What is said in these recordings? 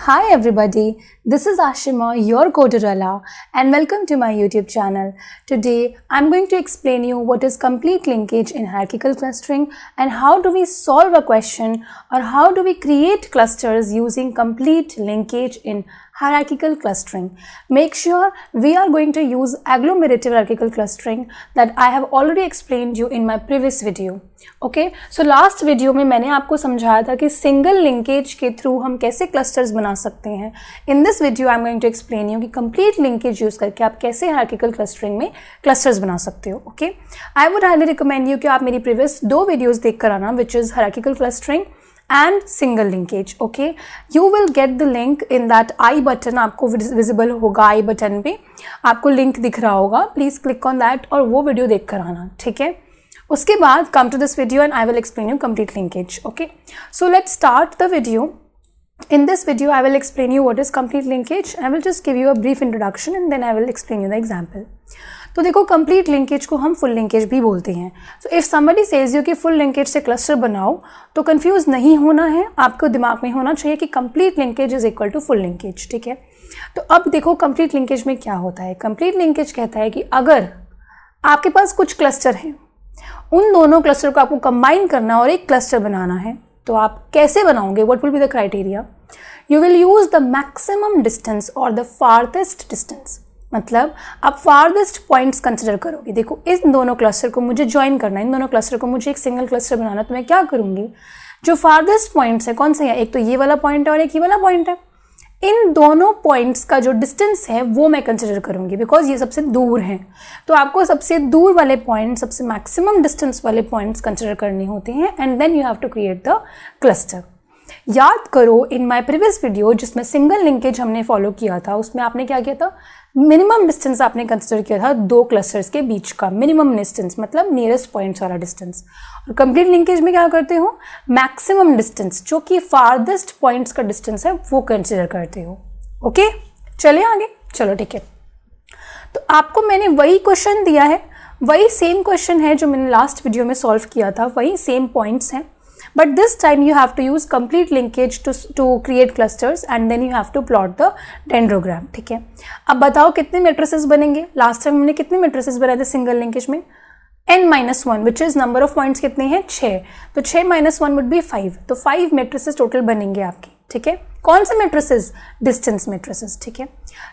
Hi everybody, this is Ashima, your Codorella, and welcome to my YouTube channel. Today, I'm going to explain you what is complete linkage in hierarchical clustering and how do we solve a question or how do we create clusters using complete linkage in hierarchical clustering. Make sure we are going to use agglomerative hierarchical clustering that I have already explained you in my previous video. Okay so last video में मैंने आपको समझाया था कि single linkage के through हम कैसे clusters बना सकते हैं. In this video I am going to explain you कि कंप्लीट लिंकेज यूज करके आप कैसे हायरार्किकल क्लस्टरिंग में क्लस्टर्स बना सकते हो. Okay I would highly recommend you कि आप मेरी प्रीवियस 2 वीडियोस देख कर आना which is hierarchical clustering and single linkage. Okay you will get the link in that I button. आपको विजिबल होगा आई बटन पे, आपको लिंक दिख रहा होगा. प्लीज क्लिक ऑन दैट और वो वीडियो देख कर आना. ठीक है, उसके बाद come to this video and I will explain you complete linkage. Okay, so let's start the video. In this video I will explain you what is complete linkage. I will just give you a brief introduction and then I will explain you the example. तो देखो complete linkage को हम full linkage भी बोलते हैं. So if somebody says you कि full linkage से cluster बनाओ तो confuse नहीं होना है, आपको दिमाग में होना चाहिए कि complete linkage is equal to full linkage. ठीक है, तो अब देखो complete linkage में क्या होता है. complete linkage कहता है कि अगर आपके पास कुछ cluster हैं, उन दोनों क्लस्टर को आपको कंबाइन करना और एक क्लस्टर बनाना है, तो आप कैसे बनाओगे? What will be the criteria? You will use the maximum distance और द फारदेस्ट डिस्टेंस. मतलब आप फारदेस्ट पॉइंट्स कंसिडर करोगे. देखो इन दोनों क्लस्टर को मुझे ज्वाइन करना है, इन दोनों क्लस्टर को मुझे एक सिंगल क्लस्टर बनाना, तो मैं क्या करूंगी? जो फारदेस्ट पॉइंट्स है कौन से है? एक तो ये वाला पॉइंट है और एक ये वाला पॉइंट है. इन दोनों पॉइंट्स का जो डिस्टेंस है वो मैं कंसिडर करूंगी बिकॉज ये सबसे दूर हैं. तो आपको सबसे दूर वाले पॉइंट, सबसे मैक्सिमम डिस्टेंस वाले पॉइंट्स कंसिडर करने होते हैं and then you have to create the cluster. याद करो इन माय प्रीवियस वीडियो जिसमें सिंगल लिंकेज हमने फॉलो किया था, उसमें आपने क्या किया था? मिनिमम डिस्टेंस आपने कंसिडर किया था 2 क्लस्टर्स के बीच का. मिनिमम डिस्टेंस मतलब नियरेस्ट पॉइंट्स वाला डिस्टेंस. और कंप्लीट लिंकेज में क्या करते हो? मैक्सिमम डिस्टेंस जो कि फारदेस्ट पॉइंट्स का डिस्टेंस है वो कंसिडर करते हो. ओके चलिए आगे. चलो ठीक है, तो आपको मैंने वही क्वेश्चन दिया है, वही सेम क्वेश्चन है जो मैंने लास्ट वीडियो में सॉल्व किया था, वही सेम पॉइंट्स हैं. But this time you have to use complete linkage to create clusters and then you have to plot the dendrogram. ठीक है, अब बताओ कितने मेट्रिसेस बनेंगे? लास्ट टाइम हमने कितने मेट्रिसेस बनाए थे सिंगल लिंकेज में? n-1 which is number of points कितने हैं? 6. तो 6 - 1 वुड बी 5. तो 5 मेट्रिसेस टोटल बनेंगे आपके. ठीक है, कौन से मेट्रिसेस? Distance matrices. ठीक है,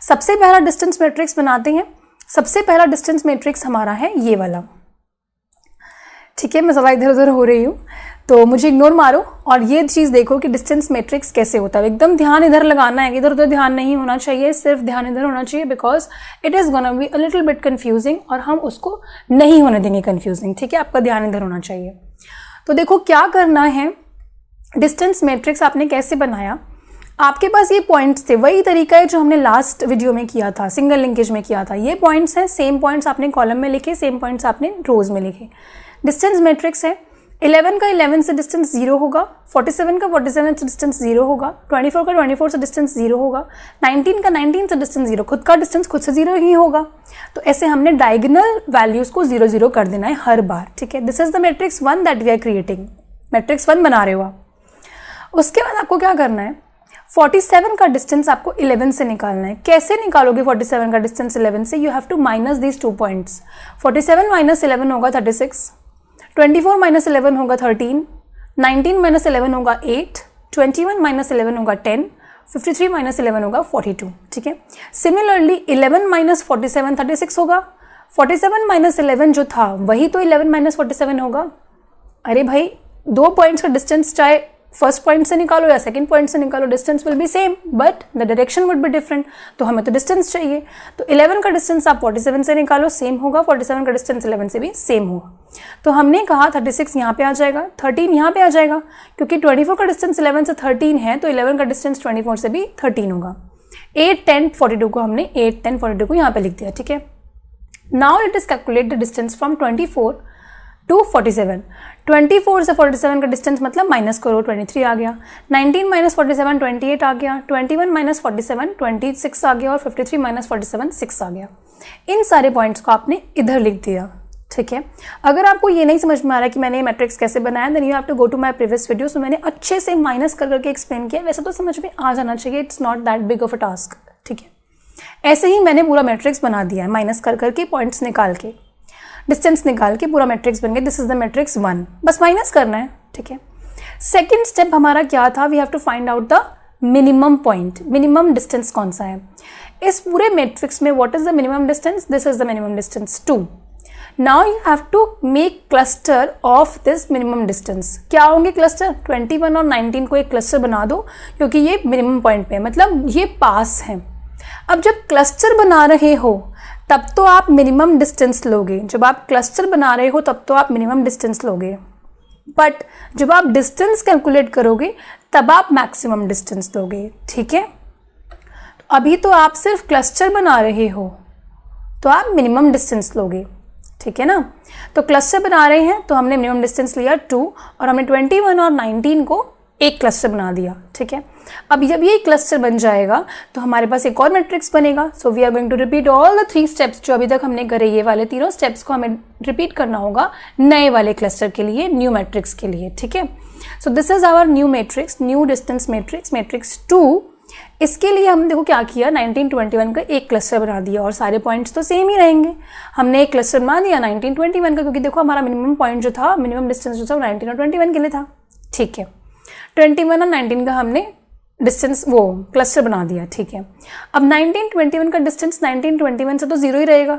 सबसे पहला डिस्टेंस मैट्रिक्स बनाते हैं. सबसे पहला डिस्टेंस मैट्रिक्स हमारा है ये वाला. ठीक है, मैं ज़रा इधर उधर हो रही हूँ तो मुझे इग्नोर मारो और ये चीज़ देखो कि डिस्टेंस मैट्रिक्स कैसे होता है. एकदम ध्यान इधर लगाना है, इधर उधर ध्यान नहीं होना चाहिए, सिर्फ ध्यान इधर होना चाहिए because it is gonna be a little bit confusing और हम उसको नहीं होने देंगे कन्फ्यूजिंग. ठीक है, आपका ध्यान इधर होना चाहिए. तो देखो क्या करना है, डिस्टेंस मैट्रिक्स आपने कैसे बनाया? आपके पास ये पॉइंट्स थे, वही तरीका है जो हमने लास्ट वीडियो में किया था, सिंगल लिंकेज में किया था. ये पॉइंट्स हैं, सेम पॉइंट्स आपने कॉलम में लिखे, सेम पॉइंट्स आपने रोज में लिखे. डिस्टेंस मैट्रिक्स है 11 का 11 से डिस्टेंस 0 होगा, 47 का 47 से डिस्टेंस 0 होगा, 24 का 24 से डिस्टेंस 0 होगा, 19 का 19 से डिस्टेंस 0, खुद का डिस्टेंस खुद से 0 ही होगा. तो ऐसे हमने डायगोनल वैल्यूज को 0 0 कर देना है हर बार. ठीक है, this is the matrix 1 that we are creating. Matrix 1 बना रहे हो आप. उसके बाद आपको क्या करना है? 47 का डिस्टेंस आपको 11 से निकालना है. कैसे निकालोगे 47 का डिस्टेंस 11 से? You have to minus these 2 points. 47 - 11 होगा 36, 24 - 11 होगा 13, 19 - 11 होगा 8, 21 - 11 होगा 10, 53 - 11 होगा 42. ठीक है, सिमिलरली 11 - 47 36 होगा. 47 - 11 जो था वही तो 11 - 47 होगा. अरे भाई 2 पॉइंट्स का डिस्टेंस चाहे फर्स्ट पॉइंट से निकालो या सेकंड पॉइंट से निकालो, distance will be same but the direction would be different. तो हमें तो डिस्टेंस चाहिए. तो 11 का डिस्टेंस आप 47 से निकालो, सेम होगा. 47 का डिस्टेंस 11 से भी सेम होगा. तो हमने कहा 36 यहाँ पे आ जाएगा, 13 यहाँ पे आ जाएगा क्योंकि 24 का डिस्टेंस 11 से 13 है तो 11 का डिस्टेंस 24 से भी 13 होगा. 8 10 42 को हमने 8 10 42 को यहाँ पे लिख दिया. ठीक है, now let us calculate the distance from 24 to 47. 24 से 47 का डिस्टेंस मतलब माइनस करो, 23 आ गया. 19 - 47 28 आ गया. 21 - 47 26 आ गया और 53 - 47 6 आ गया. इन सारे पॉइंट्स को आपने इधर लिख दिया. ठीक है। अगर आपको ये नहीं समझ में आ रहा है कि मैंने ये मैट्रिक्स कैसे बनाया, then you have to go to my previous videos. तो मैंने अच्छे से माइनस कर करके एक्सप्लेन किया, वैसे तो समझ में आ जाना चाहिए, it's not that big of a task, ठीक है। ऐसे ही मैंने पूरा मैट्रिक्स बना दिया है, माइनस कर करके पॉइंट्स निकाल के, डिस्टेंस निकाल के पूरा मैट्रिक्स बन गया। दिस इज द मैट्रिक्स 1, बस माइनस करना है, ठीक है। सेकेंड स्टेप हमारा क्या था, we have to find out the minimum point, minimum distance कौन सा है इस पूरे मैट्रिक्स में। What is the minimum distance, this is the minimum distance 2। Now you have to make cluster of this minimum distance. क्या होंगे cluster, 21 और 19 को एक क्लस्टर बना दो, क्योंकि ये मिनिमम पॉइंट पे है, मतलब ये पास है। अब जब क्लस्टर बना रहे हो तब तो आप मिनिमम डिस्टेंस लोगे, जब आप क्लस्टर बना रहे हो तब तो आप मिनिमम डिस्टेंस लोगे, बट जब आप डिस्टेंस कैलकुलेट करोगे तब आप मैक्सिमम डिस्टेंस लोगे, ठीक है। अभी तो आप सिर्फ क्लस्टर बना रहे हो तो आप मिनिमम डिस्टेंस लोगे, ठीक है ना। तो क्लस्टर बना रहे हैं तो हमने मिनिमम डिस्टेंस लिया 2 और हमने 21 और 19 को एक क्लस्टर बना दिया, ठीक है। अब जब ये क्लस्टर बन जाएगा तो हमारे पास एक और मैट्रिक्स बनेगा। So we are going to repeat all the 3 steps जो अभी तक हमने करे, ये वाले तीनों स्टेप्स को हमें रिपीट करना होगा नए वाले क्लस्टर के लिए, न्यू मैट्रिक्स के लिए, ठीक है। So this is our new matrix, new distance matrix, matrix 2। इसके लिए हम देखो क्या किया, 19, 21 का एक क्लस्टर बना दिया और सारे पॉइंट्स तो सेम ही रहेंगे। हमने एक क्लस्टर बना दिया 19, 21 का, क्योंकि देखो हमारा मिनिमम पॉइंट जो था, मिनिमम डिस्टेंस जो था 19 और 21 के लिए था, ठीक है। 21 और 19 का हमने डिस्टेंस वो क्लस्टर बना दिया, ठीक है। अब 19, 21 का डिस्टेंस 19, 21 से तो 0 ही रहेगा,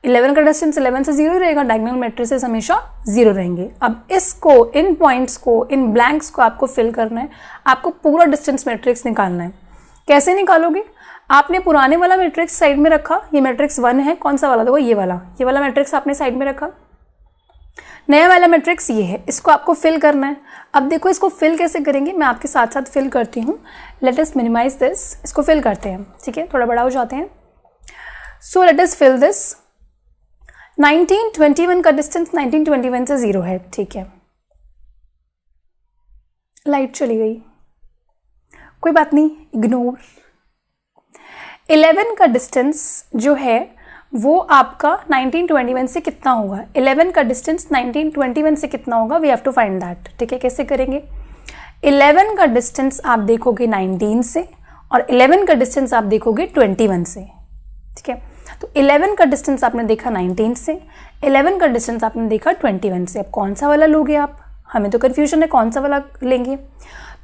11 का डिस्टेंस 11 से 0 ही रहेगा, डायगोनल मैट्रिसेस हमेशा 0 रहेंगे। अब इसको, इन पॉइंट्स को, इन ब्लैंक्स को आपको फिल करना है, आपको पूरा डिस्टेंस मैट्रिक्स निकालना है। कैसे निकालोगे, आपने पुराने वाला मैट्रिक्स साइड में रखा, ये मैट्रिक्स 1 है, कौन सा वाला, देखो ये वाला मैट्रिक्स आपने साइड में रखा। नया वाला मैट्रिक्स ये है, इसको आपको फिल करना है। अब देखो इसको फिल कैसे करेंगे, मैं आपके साथ साथ फिल करती हूँ। लेट अस मिनिमाइज दिस, इसको फिल करते हैं, ठीक है, थोड़ा बड़ा हो जाते हैं। So let us fill this. 19, 21 का डिस्टेंस 19, 21 से 0 है, ठीक है। लाइट चली गई, कोई बात नहीं, इग्नोर। 11 का डिस्टेंस जो है वो आपका 19, 21 से कितना होगा, 11 का डिस्टेंस 19, 21 से कितना होगा, we have to find that, ठीक है। कैसे करेंगे, 11 का डिस्टेंस आप देखोगे 19 से और 11 का डिस्टेंस आप देखोगे 21 से, ठीक है। तो 11 का डिस्टेंस आपने देखा 19 से, 11 का डिस्टेंस आपने देखा 21 से। अब कौन सा वाला लोगे आप, हमें तो कन्फ्यूजन है कौन सा वाला लेंगे।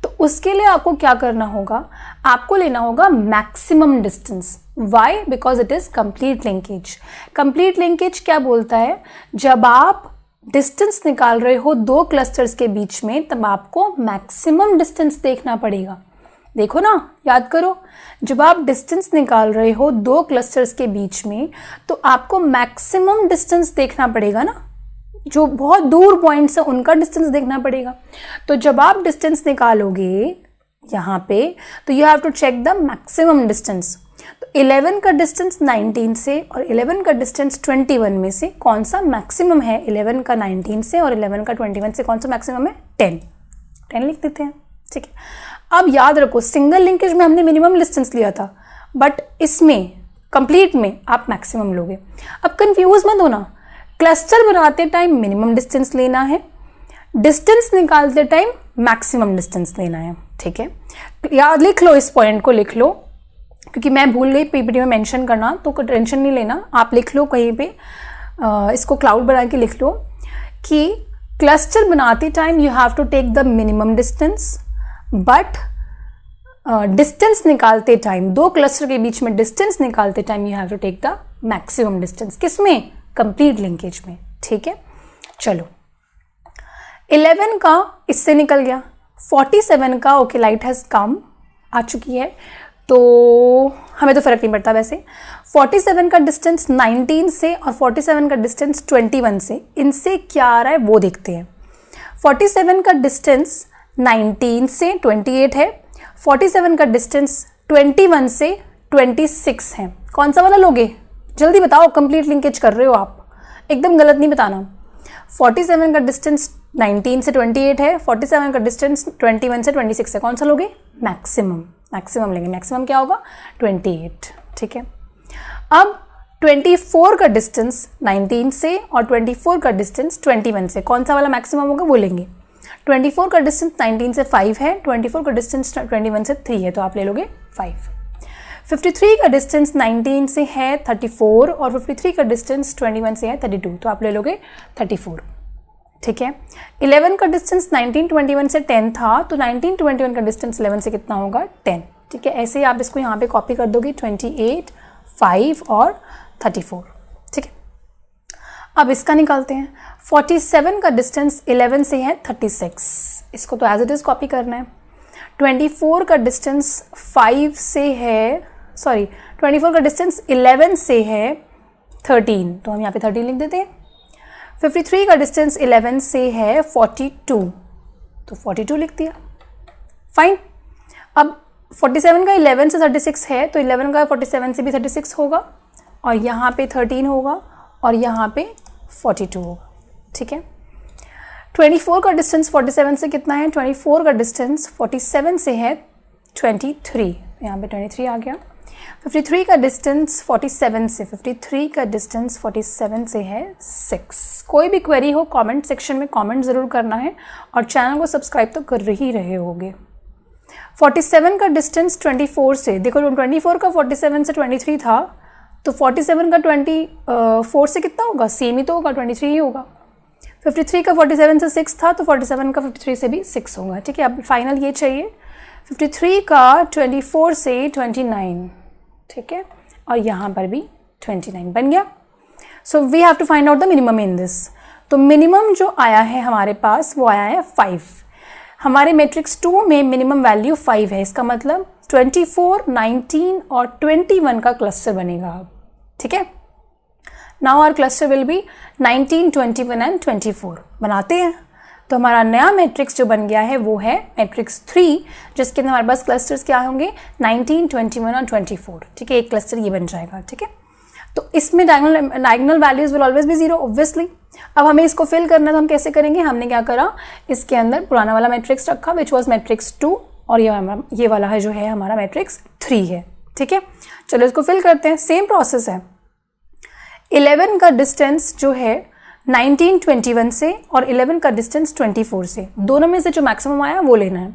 तो उसके लिए आपको क्या करना होगा, आपको लेना होगा maximum distance. Why, because it is complete linkage. Complete linkage क्या बोलता है, जब आप डिस्टेंस निकाल रहे हो दो क्लस्टर्स के बीच में तब आपको मैक्सिमम डिस्टेंस देखना पड़ेगा। देखो ना, याद करो, जब आप डिस्टेंस निकाल रहे हो दो क्लस्टर्स के बीच में तो आपको मैक्सिमम डिस्टेंस देखना पड़ेगा ना, जो बहुत दूर पॉइंट्स है उनका डिस्टेंस देखना पड़ेगा। तो जब आप डिस्टेंस निकालोगे यहाँ पे तो you have to check the maximum distance. तो 11 का डिस्टेंस 19 से और 11 का डिस्टेंस 21 में से कौन सा मैक्सिमम है, 11 का 19 से और 11 का 21 से कौन सा मैक्सिमम है, 10 लिख देते हैं, ठीक है। अब याद रखो, सिंगल लिंकेज में हमने मिनिमम डिस्टेंस लिया था, बट इसमें कंप्लीट में आप मैक्सिमम लोगे। अब कंफ्यूज मत होना, क्लस्टर बनाते टाइम मिनिमम डिस्टेंस लेना है, डिस्टेंस निकालते टाइम मैक्सिमम डिस्टेंस लेना है, ठीक है। याद लिख लो, इस पॉइंट को लिख लो, क्योंकि मैं भूल गई पीपीटी में मेंशन करना, तो टेंशन नहीं लेना, आप लिख लो कहीं पे, इसको क्लाउड बना के लिख लो कि क्लस्टर बनाते time you have to take the minimum distance, but distance निकालते टाइम, दो क्लस्टर के बीच में डिस्टेंस निकालते time you have to take the maximum distance. किसमें, कंप्लीट लिंकेज में, ठीक है। चलो 11 का इससे निकल गया, 47 का ओके लाइट हैज़ कम आ चुकी है, तो हमें तो फ़र्क नहीं पड़ता वैसे। 47 का डिस्टेंस 19 से और 47 का डिस्टेंस 21 से, इनसे क्या आ रहा है वो देखते हैं। 47 का डिस्टेंस 19 से 28 है, 47 का डिस्टेंस 21 से 26 है। कौन सा वाला लोगे, जल्दी बताओ, कंप्लीट लिंकेज कर रहे हो आप, एकदम गलत नहीं बताना। 47 का डिस्टेंस 19 से 28 है, 47 का डिस्टेंस 21 से 26 है, कौन सा लोगे, मैक्सिमम लेंगे। मैक्सिमम क्या होगा, 28, ठीक है। अब 24 का डिस्टेंस 19 से और 24 का डिस्टेंस 21 से, कौन सा वाला मैक्सिमम होगा वो लेंगे। 24 का डिस्टेंस 19 से 5 है, 24 का डिस्टेंस 21 से 3 है, तो आप ले लोगे 5। 53 का डिस्टेंस 19 से है 34 और 53 का डिस्टेंस 21 से है 32, तो आप ले लोगे 34। ठीक है। 11 का डिस्टेंस 19 21 से 10 था, तो 19 21 का डिस्टेंस 11 से कितना होगा 10। ठीक है, ऐसे ही आप इसको यहाँ पे कॉपी कर दोगे 28, 5 और 34। ठीक है, अब इसका निकालते हैं। 47 का डिस्टेंस 11 से है 36, इसको तो एज इट इज कॉपी करना है। 24 का डिस्टेंस 5 से है, 24 का डिस्टेंस 11 से है 13, तो हम यहाँ पे 13 लिख देते हैं। 53 का डिस्टेंस 11 से है 42, तो 42 लिख दिया। फाइन। अब 47 का 11 से 36 है, तो 11 का 47 से भी 36 होगा, और यहाँ पे 13 होगा और यहाँ पे 42 होगा। ठीक है। 24 का डिस्टेंस 47 से कितना है, 24 का डिस्टेंस 47 से है 23, यहाँ पे 23 आ गया। 53 का डिस्टेंस 47 से, 53 का डिस्टेंस 47 से है 6। कोई भी क्वेरी हो कमेंट सेक्शन में कमेंट ज़रूर करना है, और चैनल को सब्सक्राइब तो कर ही रहे होगे। 47 का डिस्टेंस 24 से, देखो 24 का 47 से 23 था, तो 47 का 24 से कितना होगा, सेम ही तो होगा, 23 ही होगा। 53 का 47 से 6 था, तो 47 का 53 से भी 6 होगा। ठीक है, अब फाइनल ये चाहिए 53 का 24 से 29, ठीक है, और यहाँ पर भी 29 बन गया। So we have to find out the minimum in this. तो मिनिमम जो आया है हमारे पास वो आया है 5। हमारे मैट्रिक्स 2 में मिनिमम वैल्यू 5 है, इसका मतलब 24, 19 और 21 का क्लस्टर बनेगा अब। ठीक है, now our cluster will be 19, 21 and 24। बनाते हैं। तो हमारा नया मैट्रिक्स जो बन गया है वो है मैट्रिक्स 3, जिसके अंदर हमारे पास क्लस्टर्स क्या होंगे, 19, 21 और 24। ठीक है, एक क्लस्टर ये बन जाएगा। ठीक है, तो इसमें diagonal values will always be 0 obviously. अब हमें इसको फिल करना है, तो हम कैसे करेंगे, हमने क्या करा, इसके अंदर पुराना वाला मैट्रिक्स रखा विच वॉज मैट्रिक्स 2, और ये वाला है जो है हमारा मैट्रिक्स 3 है। ठीक है, चलो इसको फिल करते हैं। सेम प्रोसेस है। 11 का डिस्टेंस जो है 19 21 से और 11 का डिस्टेंस 24 से, दोनों में से जो मैक्सिमम आया वो लेना है।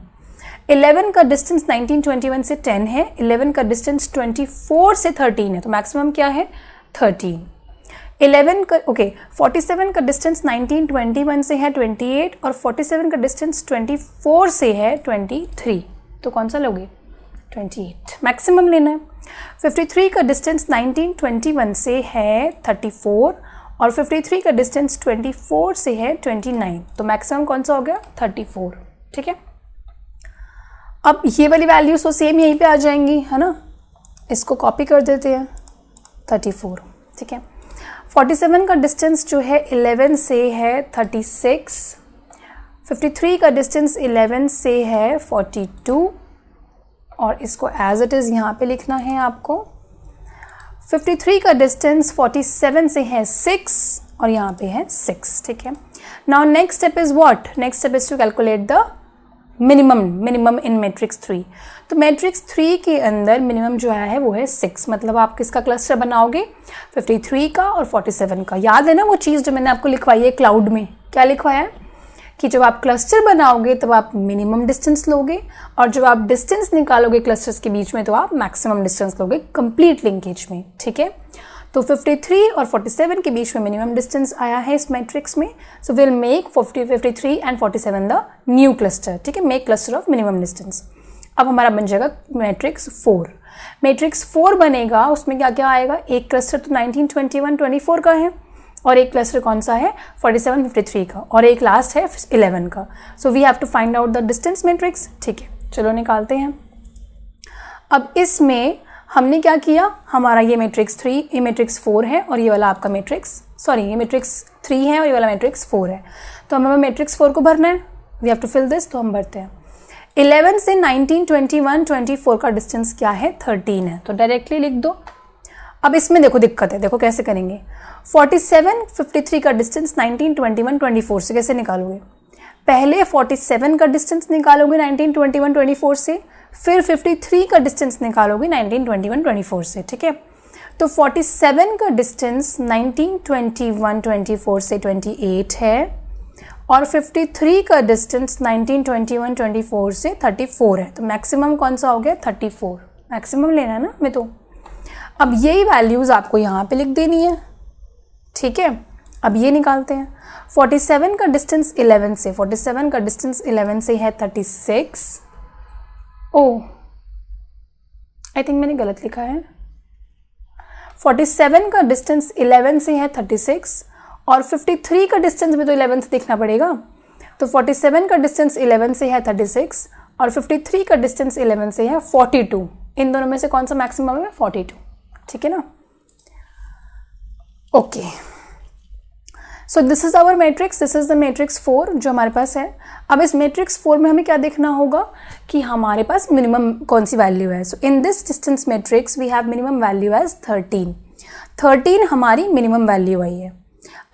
11 का डिस्टेंस 19 21 से 10 है, 11 का डिस्टेंस 24 से 13 है, तो मैक्सिमम क्या है 13। 11 का 47 का डिस्टेंस 19 21 से है 28 और 47 का डिस्टेंस 24 से है 23, तो कौन सा लोगे 28, मैक्सिमम लेना है। 53 का डिस्टेंस 19 21 से है 34 और 53 का डिस्टेंस 24 से है 29, तो मैक्सिमम कौन सा हो गया 34। ठीक है, अब ये वाली वैल्यूज तो सेम यहीं पे आ जाएंगी, है ना, इसको कॉपी कर देते हैं 34। ठीक है, 47 का डिस्टेंस जो है 11 से है 36, 53 का डिस्टेंस 11 से है 42, और इसको एज इट इज़ यहाँ पे लिखना है आपको। 53 का डिस्टेंस 47 से है 6 और यहाँ पे है 6। ठीक है, now next step is what, next step is to calculate the minimum in matrix 3। तो मैट्रिक्स 3 के अंदर मिनिमम जो आया है वो है 6, मतलब आप किसका क्लस्टर बनाओगे 53 का और 47 का। याद है ना वो चीज़ जो मैंने आपको लिखवाई है क्लाउड में, क्या लिखवाया है कि जब आप क्लस्टर बनाओगे तब आप मिनिमम डिस्टेंस लोगे, और जब आप डिस्टेंस निकालोगे क्लस्टर्स के बीच में तो आप मैक्सिमम डिस्टेंस लोगे कंप्लीट लिंकेज में। ठीक है, तो 53 और 47 के बीच में मिनिमम डिस्टेंस आया है इस मैट्रिक्स में, so will make 53 and 47 the new cluster. ठीक है, make cluster of minimum distance. अब हमारा बन जाएगा मैट्रिक्स 4। मैट्रिक्स 4 बनेगा, उसमें क्या क्या आएगा, एक क्लस्टर तो 19 21 24 का है, और एक क्लस्टर कौन सा है 47 53 का, और एक लास्ट है 11 का। So we have to find out the distance matrix. ठीक है, चलो निकालते हैं। अब इसमें हमने क्या किया, हमारा ये मैट्रिक्स 3, ये मैट्रिक्स 4 है, और ये वाला आपका मैट्रिक्स ये मैट्रिक्स 3 है और ये वाला मैट्रिक्स 4 है, तो हमें मैट्रिक्स 4 को भरना है, we have to fill this, तो हम भरते हैं। 11 से 19 21 24 का डिस्टेंस क्या है 13 है, तो डायरेक्टली लिख दो। अब इसमें देखो दिक्कत है, देखो कैसे करेंगे। 47 53 का डिस्टेंस 19 21 24 से कैसे निकालोगे, पहले 47 का डिस्टेंस निकालोगे 19 21 24 से, फिर 53 का डिस्टेंस निकालोगे 19 21 24 से। ठीक है, तो 47 का डिस्टेंस 19, 21, 24 से 28 है और 53 का डिस्टेंस 19, 21, 24 से 34 है। तो मैक्सिमम कौन सा हो गया? 34। मैक्सिमम लेना है ना हमें। तो अब यही वैल्यूज़ आपको यहाँ पे लिख देनी है, ठीक है। अब ये निकालते हैं। 47 का डिस्टेंस 11 से, 47 का डिस्टेंस 11 से है 36। ओह, आई थिंक मैंने गलत लिखा है। 47 का डिस्टेंस 11 से है 36 और 53 का डिस्टेंस भी तो 11 से देखना पड़ेगा। तो 47 का डिस्टेंस 11 से है 36 और 53 का डिस्टेंस 11 से है 42। इन दोनों में से कौन सा मैक्सिमम है? 42, ठीक है ना। Okay, so this is our matrix, this is the matrix 4 जो हमारे पास है। अब इस मैट्रिक्स 4 में हमें क्या देखना होगा कि हमारे पास मिनिमम कौन सी वैल्यू है। So in this distance matrix we have minimum value as 13। 13 हमारी मिनिमम वैल्यू आई है।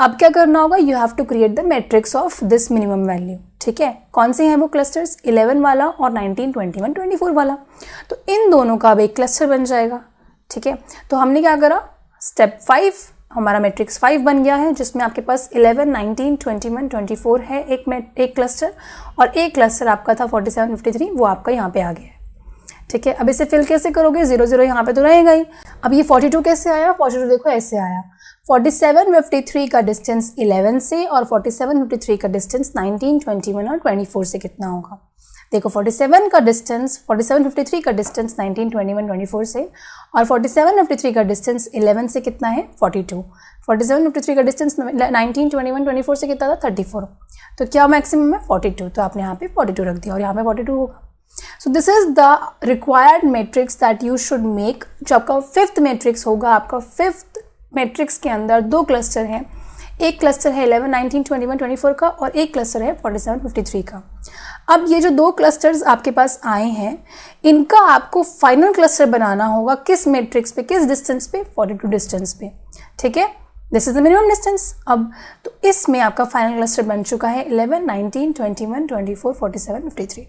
अब क्या करना होगा? You have to create the matrix of this minimum value, ठीक है। कौन से हैं वो क्लस्टर्स? 11 वाला और 19, 21, 24 वाला। तो इन दोनों का अब एक क्लस्टर बन जाएगा, ठीक है। तो हमने क्या करा? स्टेप 5 हमारा मैट्रिक्स 5 बन गया है, जिसमें आपके पास 11, 19, 21, 24 है एक क्लस्टर, और एक क्लस्टर आपका था 47, 53, वो आपका यहाँ पे आ गया है, ठीक है। अब इसे फिल कैसे करोगे? 0, 0 यहाँ पे तो रहेगा ही। अब ये 42 कैसे आया? 42 देखो ऐसे आया। 47, 53 का डिस्टेंस 11 से और 47, 53 का डिस्टेंस 19, 21 और 24 से कितना होगा? देखो 47 का डिस्टेंस 47, 53 का डिस्टेंस 19, 21, 24 से और 47, 53 का डिस्टेंस 11 से कितना है? 42। 47, 53 का डिस्टेंस 19, 21, 24 से कितना था? 34। तो क्या मैक्सिमम है? 42। तो आपने यहाँ पे 42 रख दिया और यहाँ पे 42 होगा। सो this is the required matrix that you should make. जो आपका 5th मैट्रिक्स होगा, आपका 5th मैट्रिक्स के अंदर 2 क्लस्टर हैं। एक क्लस्टर है 11, 19, 21, 24 का और एक क्लस्टर है 47, 53 का। अब ये जो 2 क्लस्टर्स आपके पास आए हैं, इनका आपको फाइनल क्लस्टर बनाना होगा किस मैट्रिक्स पे, किस डिस्टेंस पे? 42 डिस्टेंस पे, ठीक है। This is the minimum distance. अब तो इसमें आपका फाइनल क्लस्टर बन चुका है 11, 19, 21, 24, 47, 53।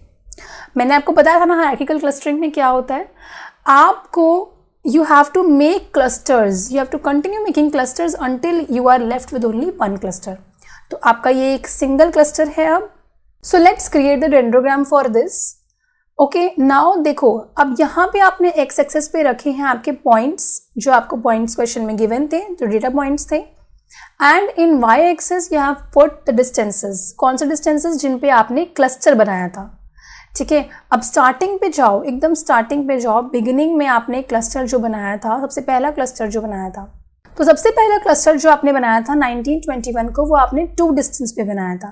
मैंने आपको बताया था ना हायरार्किकल क्लस्टरिंग में क्या होता है। आपको you have to make clusters, you have to continue making clusters until you are left with only one cluster। तो आपका ये एक सिंगल क्लस्टर है अब। so let's create the dendrogram for this। okay, now देखो, अब यहाँ पे आपने x एक्सेस पे रखे हैं आपके पॉइंट्स, जो आपको पॉइंट्स क्वेश्चन में गिवन थे, जो डेटा पॉइंट्स थे, and in y axis you have put the distances। कौन से डिस्टेंसेस? जिन पे आपने क्लस्टर बनाया था, ठीक है। अब स्टार्टिंग पे जाओ, एकदम स्टार्टिंग पे जाओ। बिगिनिंग में आपने क्लस्टर जो बनाया था, सबसे पहला क्लस्टर जो बनाया था, तो सबसे पहला क्लस्टर जो आपने बनाया था 19, 21 को, वो आपने 2 डिस्टेंस पे बनाया था।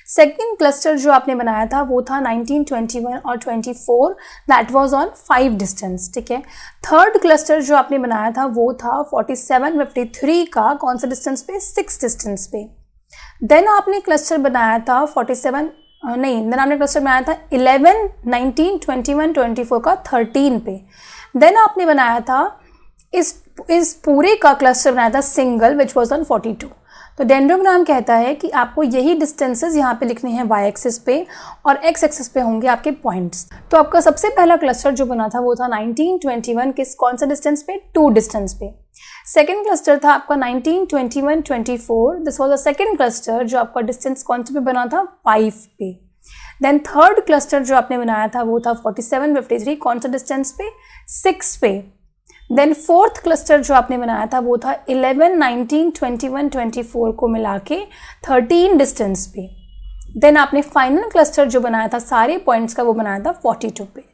सेकंड क्लस्टर जो आपने बनाया था वो था 19, 21 और 24, दैट वाज ऑन 5 डिस्टेंस, ठीक है। थर्ड क्लस्टर जो आपने बनाया था वो था 47, 53 का, कौन सा डिस्टेंस पे? 6 डिस्टेंस पे। देन आपने क्लस्टर बनाया था 47 नहीं, देन आपने क्लस्टर बनाया था 11, 19, 21, 24 का 13 पे। देन आपने बनाया था इस पूरे का क्लस्टर बनाया था सिंगल, विच वॉज ऑन 42। तो डेंड्रोग्राम कहता है कि आपको यही डिस्टेंसेस यहाँ पे लिखने हैं वाई एक्सिस पे, और एक्स एक्सिस पे होंगे आपके पॉइंट्स। तो आपका सबसे पहला क्लस्टर जो बना था वो था 19, 21 किस, कौन सा डिस्टेंस पे? 2 डिस्टेंस पे। सेकेंड क्लस्टर था आपका 19, 21, 24, this was a second cluster जो आपका डिस्टेंस कौन से पे बना था? 5 पे। देन थर्ड क्लस्टर जो आपने बनाया था वो था 47, 53, कौन सा डिस्टेंस पे? 6 पे। देन फोर्थ क्लस्टर जो आपने बनाया था वो था 11, 19, 21, 24 को मिला के 13 डिस्टेंस पे। देन आपने फाइनल क्लस्टर जो बनाया था सारे पॉइंट्स का, वो बनाया था 42 पे।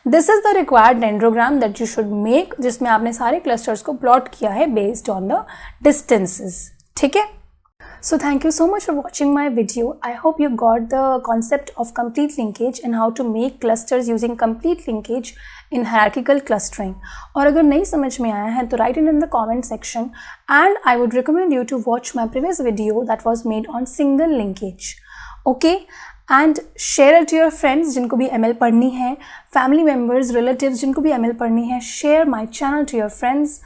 This is the required dendrogram that you should make, जिसमें आपने सारे क्लस्टर्स को प्लॉट किया है बेस्ड ऑन द डिस्टेंसेस, ठीक है। So thank you so much for watching my video. I hope you got the concept of complete linkage and how to make clusters using complete linkage in hierarchical clustering. और अगर नहीं समझ में आया है तो write it in the comment section, and I would recommend you to watch my previous video that was made on single linkage. Okay? And share it to your friends जिनको भी ML पढ़नी है, family members, relatives जिनको भी ML पढ़नी है. Share my channel to your friends.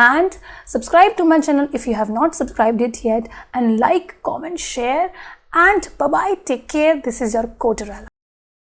And subscribe to my channel if you have not subscribed it yet, and like, comment, share, and bye bye, take care. This is your Kotarala.